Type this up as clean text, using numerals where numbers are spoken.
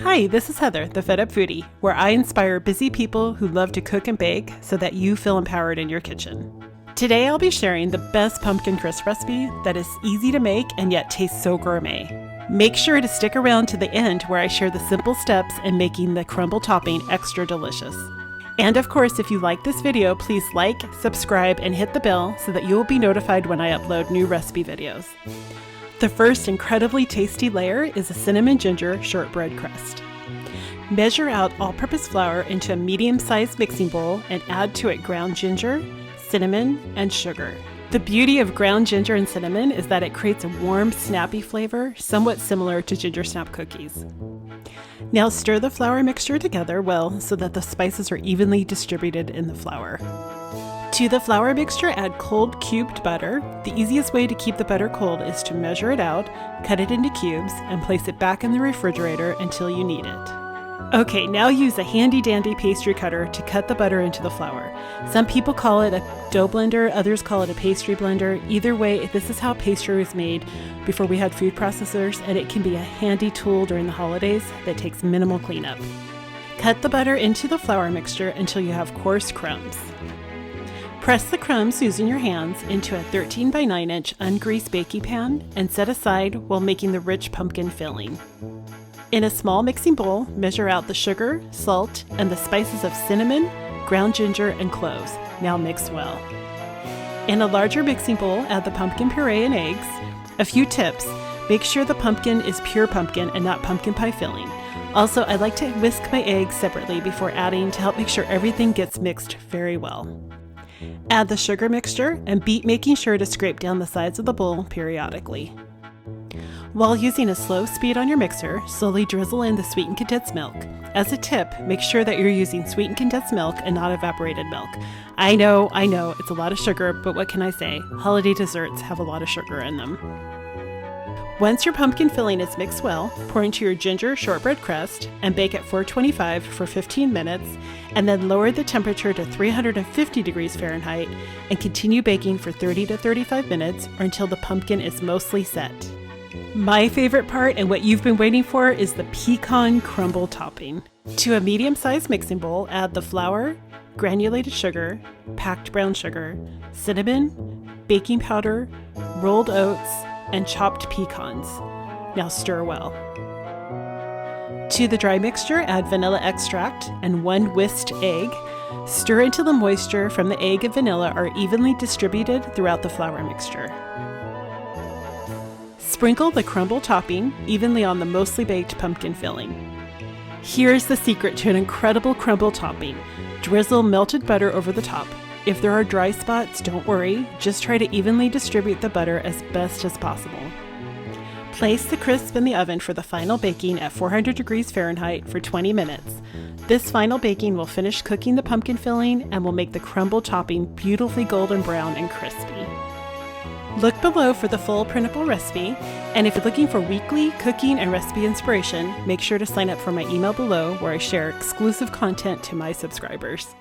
Hi, this is Heather, the Fed Up Foodie, where I inspire busy people who love to cook and bake so that you feel empowered in your kitchen. Today I'll be sharing the best pumpkin crisp recipe that is easy to make and yet tastes so gourmet. Make sure to stick around to the end where I share the simple steps in making the crumble topping extra delicious. And of course, if you like this video, please like, subscribe, and hit the bell so that you will be notified when I upload new recipe videos. The first incredibly tasty layer is a cinnamon ginger shortbread crust. Measure out all-purpose flour into a medium-sized mixing bowl and add to it ground ginger, cinnamon, and sugar. The beauty of ground ginger and cinnamon is that it creates a warm, snappy flavor, somewhat similar to ginger snap cookies. Now stir the flour mixture together well so that the spices are evenly distributed in the flour. To the flour mixture, add cold cubed butter. The easiest way to keep the butter cold is to measure it out, cut it into cubes, and place it back in the refrigerator until you need it. Okay, now use a handy-dandy pastry cutter to cut the butter into the flour. Some people call it a dough blender, others call it a pastry blender. Either way, this is how pastry was made before we had food processors, and it can be a handy tool during the holidays that takes minimal cleanup. Cut the butter into the flour mixture until you have coarse crumbs. Press the crumbs using your hands into a 13 by 9 inch ungreased baking pan and set aside while making the rich pumpkin filling. In a small mixing bowl, measure out the sugar, salt, and the spices of cinnamon, ground ginger, and cloves. Now mix well. In a larger mixing bowl, add the pumpkin puree and eggs. A few tips: make sure the pumpkin is pure pumpkin and not pumpkin pie filling. Also, I like to whisk my eggs separately before adding to help make sure everything gets mixed very well. Add the sugar mixture and beat, making sure to scrape down the sides of the bowl periodically. While using a slow speed on your mixer, slowly drizzle in the sweetened condensed milk. As a tip, make sure that you're using sweetened condensed milk and not evaporated milk. I know, it's a lot of sugar, but what can I say? Holiday desserts have a lot of sugar in them. Once your pumpkin filling is mixed well, pour into your ginger shortbread crust and bake at 425 for 15 minutes, and then lower the temperature to 350 degrees Fahrenheit and continue baking for 30 to 35 minutes or until the pumpkin is mostly set. My favorite part and what you've been waiting for is the pecan crumble topping. To a medium-sized mixing bowl, add the flour, granulated sugar, packed brown sugar, cinnamon, baking powder, rolled oats, and chopped pecans. Now stir well. To the dry mixture, add vanilla extract and 1 whisked egg. Stir until the moisture from the egg and vanilla are evenly distributed throughout the flour mixture. Sprinkle the crumble topping evenly on the mostly baked pumpkin filling. Here's the secret to an incredible crumble topping. Drizzle melted butter over the top. If there are dry spots, don't worry, just try to evenly distribute the butter as best as possible. Place the crisp in the oven for the final baking at 400 degrees Fahrenheit for 20 minutes. This final baking will finish cooking the pumpkin filling and will make the crumble topping beautifully golden brown and crispy. Look below for the full printable recipe, and if you're looking for weekly cooking and recipe inspiration, make sure to sign up for my email below where I share exclusive content to my subscribers.